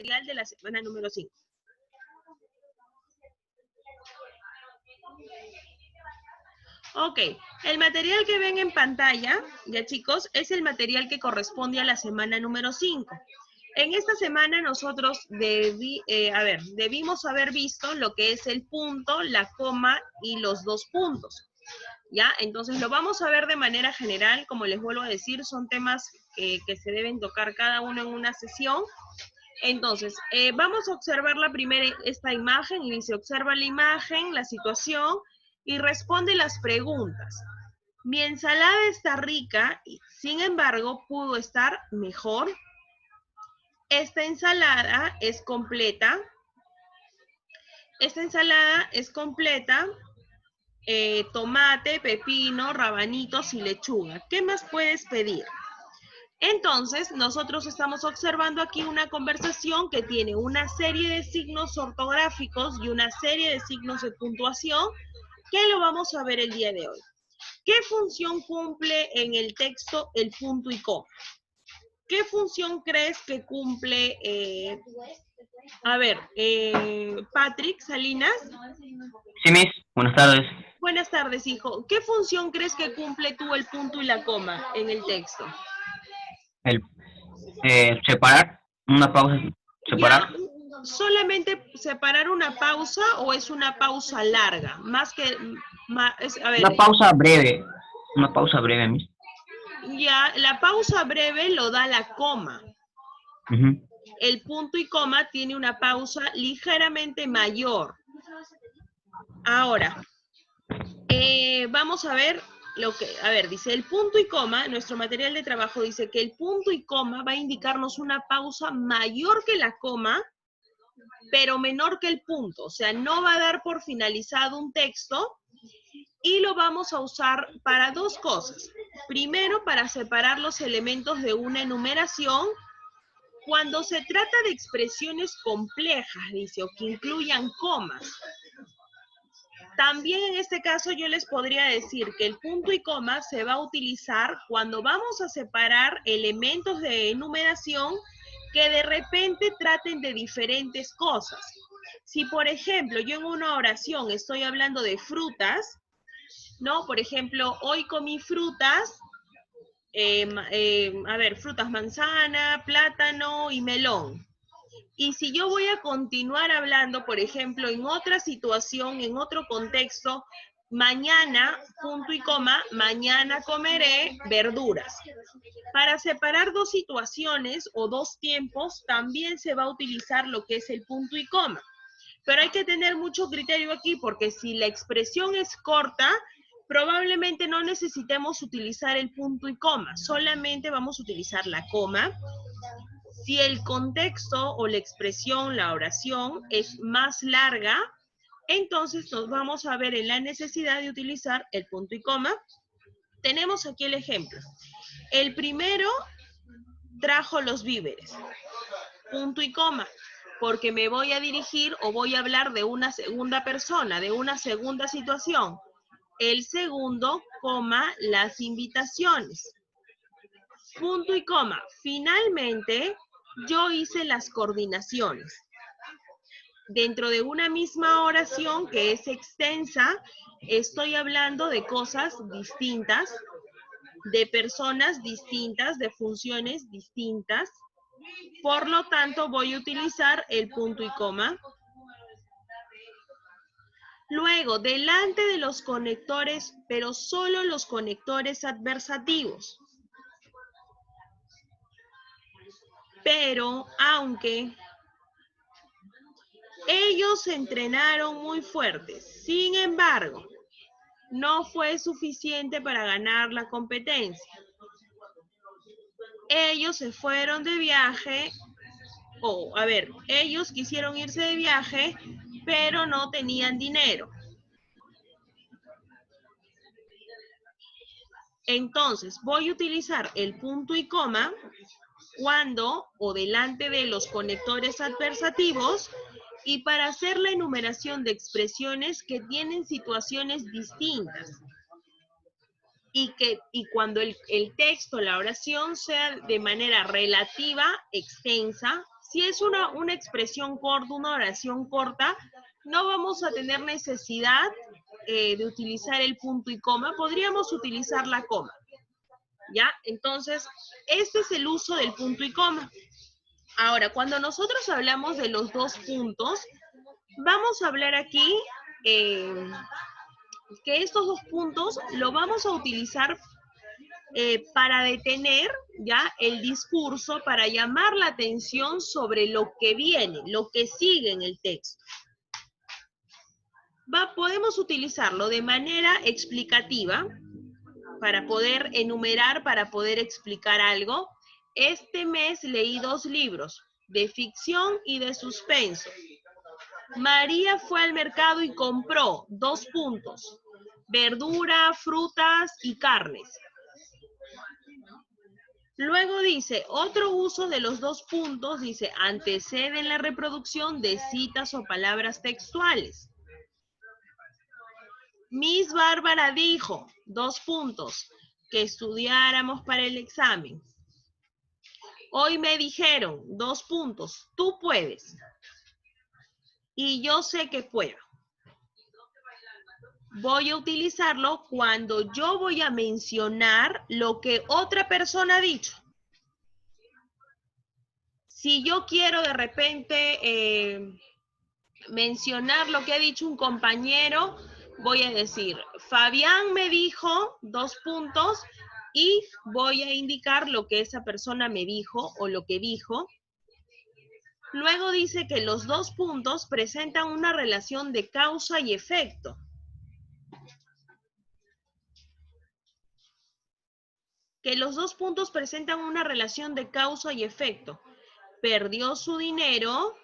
material de la semana número 5. Ok, el material que ven en pantalla, ya chicos, es el material que corresponde a la semana número 5. En esta semana nosotros debimos haber visto lo que es el punto, la coma y los dos puntos. ¿Ya? Entonces lo vamos a ver de manera general, como les vuelvo a decir, son temas que se deben tocar cada uno en una sesión. Entonces, vamos a observar esta imagen, y dice, observa la imagen, la situación, y responde las preguntas. Mi ensalada está rica, sin embargo, pudo estar mejor. Esta ensalada es completa. Esta ensalada es completa. Tomate, pepino, rabanitos y lechuga. ¿Qué más puedes pedir? Entonces, nosotros estamos observando aquí una conversación que tiene una serie de signos ortográficos y una serie de signos de puntuación que lo vamos a ver el día de hoy. ¿Qué función cumple en el texto el punto y coma? ¿Qué función crees que cumple? Patrick Salinas. Sí, Miss. Buenas tardes. Buenas tardes, hijo. ¿Qué función crees que cumple tú el punto y la coma en el texto? Separar, una pausa, separar. Ya, ¿solamente separar una pausa o es una pausa larga? Una pausa breve, Miss. Ya, la pausa breve lo da la coma. El punto y coma tiene una pausa ligeramente mayor. Ahora, vamos a ver dice el punto y coma, nuestro material de trabajo dice que el punto y coma va a indicarnos una pausa mayor que la coma, pero menor que el punto. O sea, no va a dar por finalizado un texto y lo vamos a usar para dos cosas. Primero, para separar los elementos de una enumeración. Cuando se trata de expresiones complejas, dice, o que incluyan comas. También en este caso yo les podría decir que el punto y coma se va a utilizar cuando vamos a separar elementos de enumeración que de repente traten de diferentes cosas. Si, por ejemplo, yo en una oración estoy hablando de frutas, ¿no? Por ejemplo, hoy comí frutas, frutas manzana, plátano y melón. Y si yo voy a continuar hablando, por ejemplo, en otra situación, en otro contexto, mañana, punto y coma, mañana comeré verduras. Para separar dos situaciones o dos tiempos, también se va a utilizar lo que es el punto y coma. Pero hay que tener mucho criterio aquí, porque si la expresión es corta, probablemente no necesitemos utilizar el punto y coma, solamente vamos a utilizar la coma. Si el contexto o la expresión, la oración, es más larga, entonces nos vamos a ver en la necesidad de utilizar el punto y coma. Tenemos aquí el ejemplo. El primero trajo los víveres. Punto y coma. Porque me voy a dirigir o voy a hablar de una segunda persona, de una segunda situación. El segundo, coma, las invitaciones. Punto y coma. Finalmente, yo hice las coordinaciones. Dentro de una misma oración que es extensa, estoy hablando de cosas distintas, de personas distintas, de funciones distintas. Por lo tanto, voy a utilizar el punto y coma. Luego, delante de los conectores, pero solo los conectores adversativos. Pero, aunque ellos se entrenaron muy fuertes, sin embargo, no fue suficiente para ganar la competencia. Ellos se fueron de viaje, ellos quisieron irse de viaje, pero no tenían dinero. Entonces, voy a utilizar el punto y coma cuando o delante de los conectores adversativos y para hacer la enumeración de expresiones que tienen situaciones distintas. Y cuando el texto, la oración, sea de manera relativa, extensa, Si es una expresión corta, una oración corta, no vamos a tener necesidad de utilizar el punto y coma, podríamos utilizar la coma. ¿Ya? Entonces, este es el uso del punto y coma. Ahora, cuando nosotros hablamos de los dos puntos, vamos a hablar aquí que estos dos puntos lo vamos a utilizar para detener ya el discurso, para llamar la atención sobre lo que viene, lo que sigue en el texto. Podemos utilizarlo de manera explicativa, para poder enumerar, para poder explicar algo. Este mes leí 2 libros, de ficción y de suspenso. María fue al mercado y compró 2 puntos, verdura, frutas y carnes. Luego dice, otro uso de los 2 puntos, dice, anteceden la reproducción de citas o palabras textuales. Miss Bárbara dijo, 2 puntos, que estudiáramos para el examen. Hoy me dijeron, 2 puntos, tú puedes. Y yo sé que puedo. Voy a utilizarlo cuando yo voy a mencionar lo que otra persona ha dicho. Si yo quiero de repente mencionar lo que ha dicho un compañero, voy a decir, Fabián me dijo, 2 puntos, y voy a indicar lo que esa persona me dijo o lo que dijo. Luego dice que los 2 puntos presentan una relación de causa y efecto. Que los 2 puntos presentan una relación de causa y efecto. Perdió su dinero,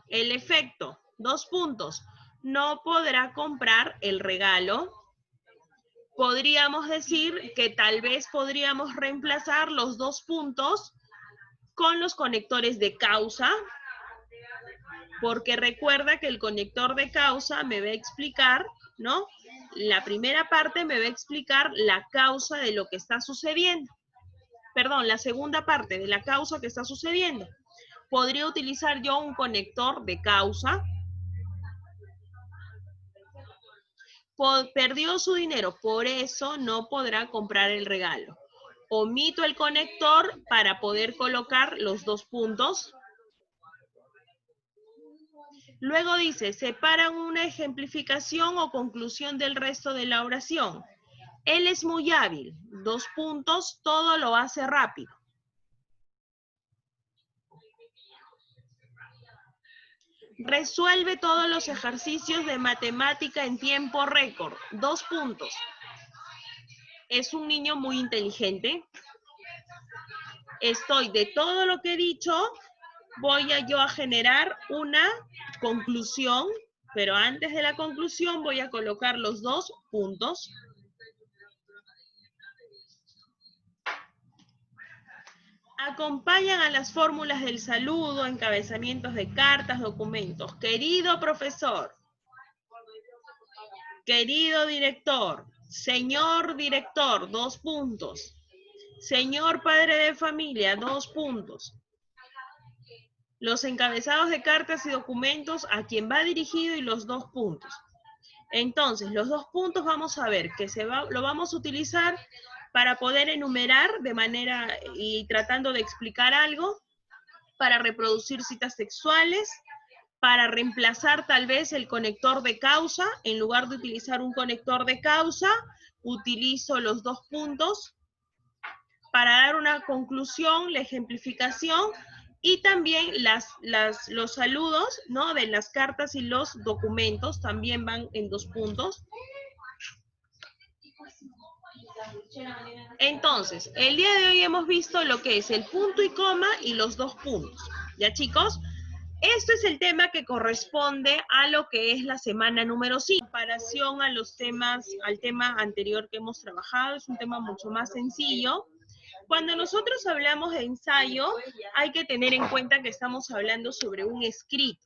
el efecto, 2 puntos. No podrá comprar el regalo. Podríamos decir que tal vez podríamos reemplazar los 2 puntos con los conectores de causa, porque recuerda que el conector de causa me va a explicar, ¿no? La primera parte me va a explicar la causa de lo que está sucediendo. Perdón, la segunda parte de la causa que está sucediendo. Podría utilizar yo un conector de causa. Perdió su dinero, por eso no podrá comprar el regalo. Omito el conector para poder colocar los 2 puntos. Luego dice, separan una ejemplificación o conclusión del resto de la oración. Él es muy hábil, 2 puntos, todo lo hace rápido. Resuelve todos los ejercicios de matemática en tiempo récord, 2 puntos. Es un niño muy inteligente. De todo lo que he dicho, voy yo a generar una conclusión, pero antes de la conclusión voy a colocar los 2 puntos. Acompañan a las fórmulas del saludo, encabezamientos de cartas, documentos. Querido profesor, querido director, señor director, 2 puntos. Señor padre de familia, 2 puntos. Los encabezados de cartas y documentos a quien va dirigido y los 2 puntos. Entonces, los 2 puntos vamos a ver que lo vamos a utilizar para poder enumerar de manera y tratando de explicar algo, para reproducir citas textuales, para reemplazar tal vez el conector de causa. En lugar de utilizar un conector de causa, utilizo los 2 puntos para dar una conclusión, la ejemplificación, y también los saludos, ¿no? De las cartas y los documentos también van en 2 puntos. Entonces, el día de hoy hemos visto lo que es el punto y coma y los 2 puntos. ¿Ya, chicos? Esto es el tema que corresponde a lo que es la semana número 5. En comparación a al tema anterior que hemos trabajado, es un tema mucho más sencillo. Cuando nosotros hablamos de ensayo, hay que tener en cuenta que estamos hablando sobre un escrito.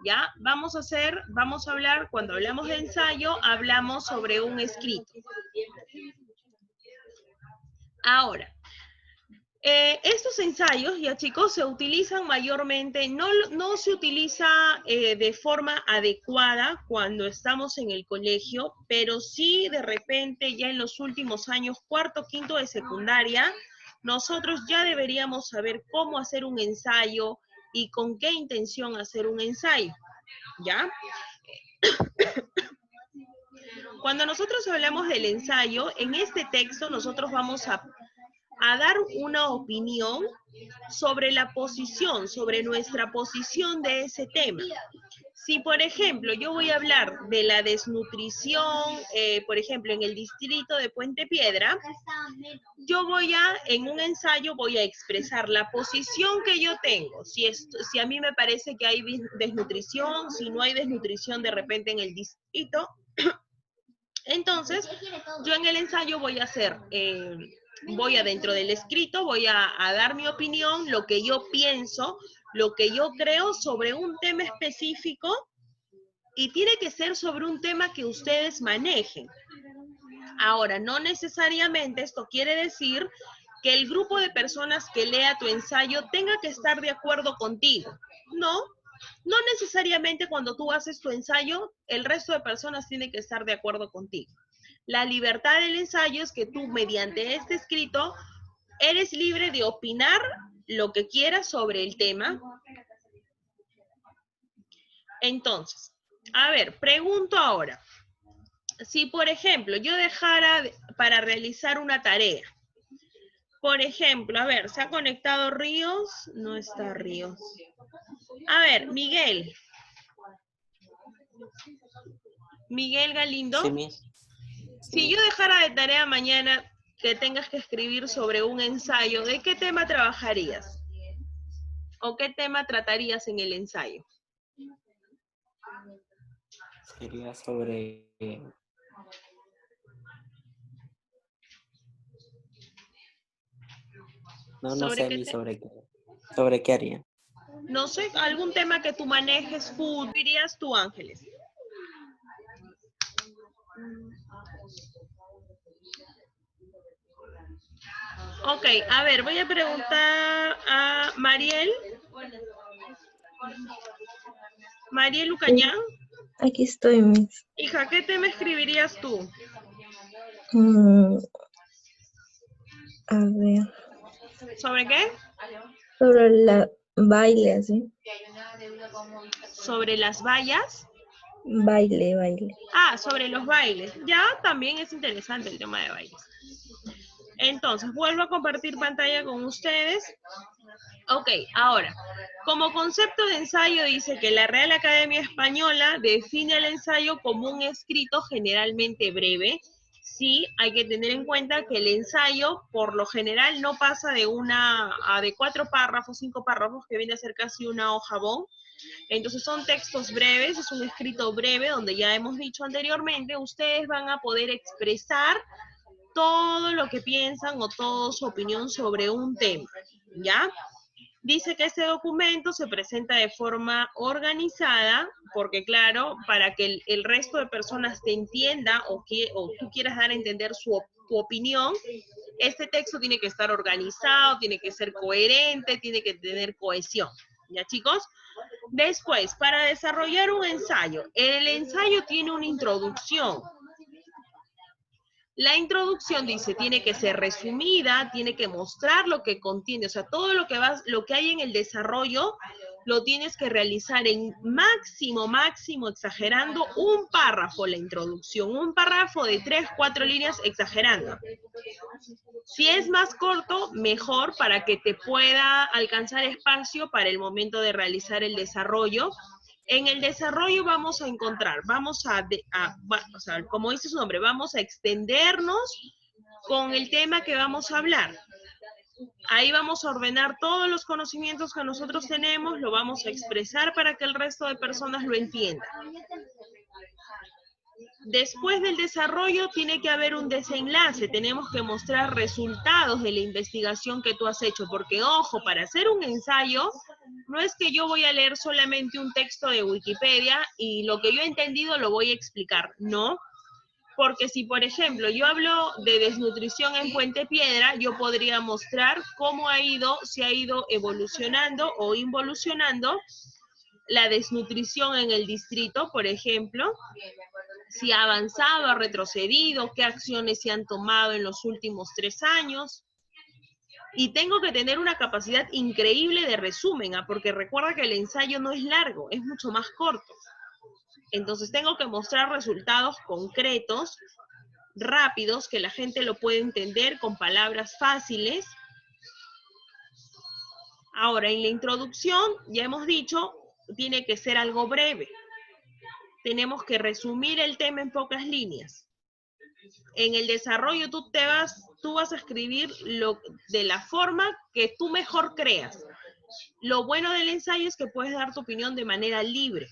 ¿Ya? Vamos a hablar, cuando hablamos de ensayo, hablamos sobre un escrito. Ahora, Estos ensayos, ya chicos, se utilizan mayormente, no se utiliza de forma adecuada cuando estamos en el colegio, pero sí de repente ya en los últimos años, cuarto, quinto de secundaria, nosotros ya deberíamos saber cómo hacer un ensayo y con qué intención hacer un ensayo, ¿ya? Cuando nosotros hablamos del ensayo, en este texto nosotros vamos a dar una opinión sobre la posición, sobre nuestra posición de ese tema. Si, por ejemplo, yo voy a hablar de la desnutrición, por ejemplo, en el distrito de Puente Piedra, yo en un ensayo voy a expresar la posición que yo tengo. Si a mí me parece que hay desnutrición, si no hay desnutrición de repente en el distrito, entonces yo en el ensayo voy a hacer... dentro del escrito, voy a dar mi opinión, lo que yo pienso, lo que yo creo sobre un tema específico y tiene que ser sobre un tema que ustedes manejen. Ahora, no necesariamente esto quiere decir que el grupo de personas que lea tu ensayo tenga que estar de acuerdo contigo. No necesariamente cuando tú haces tu ensayo, el resto de personas tiene que estar de acuerdo contigo. La libertad del ensayo es que tú, mediante este escrito, eres libre de opinar lo que quieras sobre el tema. Entonces, a ver, pregunto ahora. Si, por ejemplo, yo dejara para realizar una tarea, por ejemplo, a ver, ¿se ha conectado Ríos? No está Ríos. A ver, Miguel. Miguel Galindo. Sí, Miss. Si yo dejara de tarea mañana que tengas que escribir sobre un ensayo, ¿de qué tema trabajarías? ¿O qué tema tratarías en el ensayo? Sería sobre... No sé ni sobre qué. ¿Sobre qué haría? No sé, algún tema que tú manejes, food, dirías tú, Ángeles. Ok, a ver, voy a preguntar a Mariel. Mariel Lucañán. Aquí estoy, Miss. Hija, ¿qué tema escribirías tú? A ver. ¿Sobre qué? Sobre la baile, ¿sí? ¿Sobre las vallas? Baile. Ah, sobre los bailes. Ya, también es interesante el tema de bailes. Entonces, vuelvo a compartir pantalla con ustedes. Ok, ahora, como concepto de ensayo dice que la Real Academia Española define el ensayo como un escrito generalmente breve. Sí, hay que tener en cuenta que el ensayo, por lo general, no pasa de 4 párrafos, 5 párrafos, que viene a ser casi una hoja bon. Entonces son textos breves, es un escrito breve donde ya hemos dicho anteriormente, ustedes van a poder expresar todo lo que piensan o toda su opinión sobre un tema, ¿ya? Dice que este documento se presenta de forma organizada, porque claro, para que el resto de personas te entienda o tú quieras dar a entender tu opinión, este texto tiene que estar organizado, tiene que ser coherente, tiene que tener cohesión. ¿Ya, chicos? Después, para desarrollar un ensayo, el ensayo tiene una introducción. La introducción dice, tiene que ser resumida, tiene que mostrar lo que contiene, o sea, todo lo que hay en el desarrollo, lo tienes que realizar en máximo, exagerando, un párrafo la introducción, un párrafo de 3, 4 líneas exagerando. Si es más corto, mejor para que te pueda alcanzar espacio para el momento de realizar el desarrollo. En el desarrollo vamos a encontrar, o sea, como dice su nombre, vamos a extendernos con el tema que vamos a hablar. Ahí vamos a ordenar todos los conocimientos que nosotros tenemos, lo vamos a expresar para que el resto de personas lo entiendan. Después del desarrollo tiene que haber un desenlace, tenemos que mostrar resultados de la investigación que tú has hecho, porque ojo, para hacer un ensayo, no es que yo voy a leer solamente un texto de Wikipedia y lo que yo he entendido lo voy a explicar, no. Porque si, por ejemplo, yo hablo de desnutrición en Puente Piedra, yo podría mostrar cómo si ha ido evolucionando o involucionando la desnutrición en el distrito, por ejemplo, si ha avanzado, ha retrocedido, qué acciones se han tomado en los últimos 3 años. Y tengo que tener una capacidad increíble de resumen, porque recuerda que el ensayo no es largo, es mucho más corto. Entonces tengo que mostrar resultados concretos, rápidos, que la gente lo puede entender con palabras fáciles. Ahora, en la introducción, ya hemos dicho, tiene que ser algo breve. Tenemos que resumir el tema en pocas líneas. En el desarrollo tú vas a escribir de la forma que tú mejor creas. Lo bueno del ensayo es que puedes dar tu opinión de manera libre.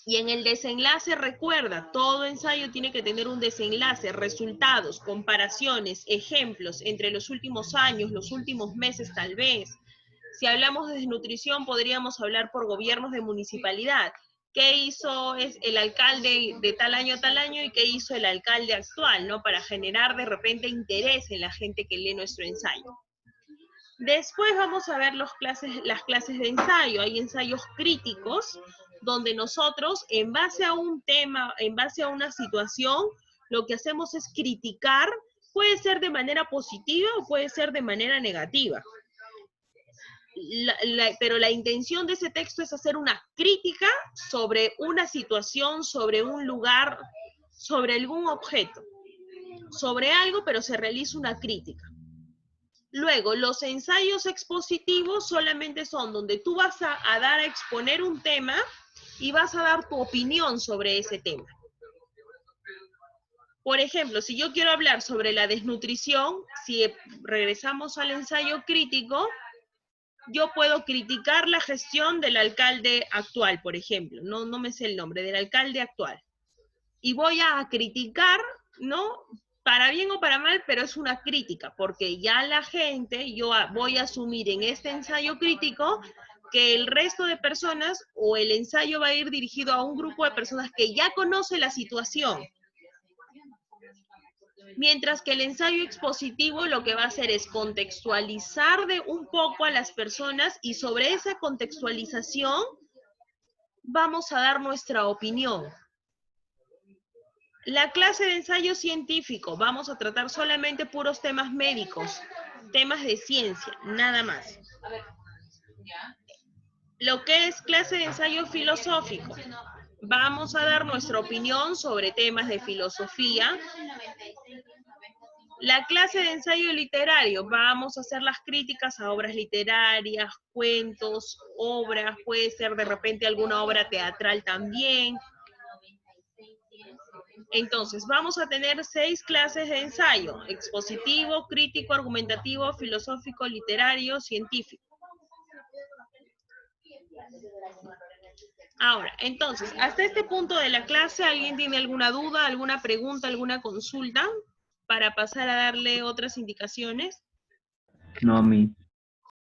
Y en el desenlace, recuerda, todo ensayo tiene que tener un desenlace, resultados, comparaciones, ejemplos entre los últimos años, los últimos meses tal vez. Si hablamos de desnutrición, podríamos hablar por gobiernos de municipalidad. ¿Qué hizo el alcalde de tal año y qué hizo el alcalde actual, ¿no? Para generar de repente interés en la gente que lee nuestro ensayo. Después vamos a ver las clases de ensayo. Hay ensayos críticos, donde nosotros, en base a un tema, en base a una situación, lo que hacemos es criticar, puede ser de manera positiva o puede ser de manera negativa. Pero la intención de ese texto es hacer una crítica sobre una situación, sobre un lugar, sobre algún objeto, sobre algo, pero se realiza una crítica. Luego, los ensayos expositivos solamente son donde tú vas a exponer un tema y vas a dar tu opinión sobre ese tema. Por ejemplo, si yo quiero hablar sobre la desnutrición, si regresamos al ensayo crítico, yo puedo criticar la gestión del alcalde actual, por ejemplo, no me sé el nombre, del alcalde actual. Y voy a criticar, ¿no? Para bien o para mal, pero es una crítica, porque ya la gente, yo voy a asumir en este ensayo crítico que el resto de personas, o el ensayo va a ir dirigido a un grupo de personas que ya conoce la situación. Mientras que el ensayo expositivo lo que va a hacer es contextualizar un poco a las personas y sobre esa contextualización vamos a dar nuestra opinión. La clase de ensayo científico, vamos a tratar solamente puros temas médicos, temas de ciencia, nada más. Lo que es clase de ensayo filosófico, vamos a dar nuestra opinión sobre temas de filosofía. La clase de ensayo literario, vamos a hacer las críticas a obras literarias, cuentos, obras, puede ser de repente alguna obra teatral también. Entonces, vamos a tener 6 clases de ensayo: expositivo, crítico, argumentativo, filosófico, literario, científico. Ahora, entonces, hasta este punto de la clase, ¿alguien tiene alguna duda, alguna pregunta, alguna consulta para pasar a darle otras indicaciones? No, mi.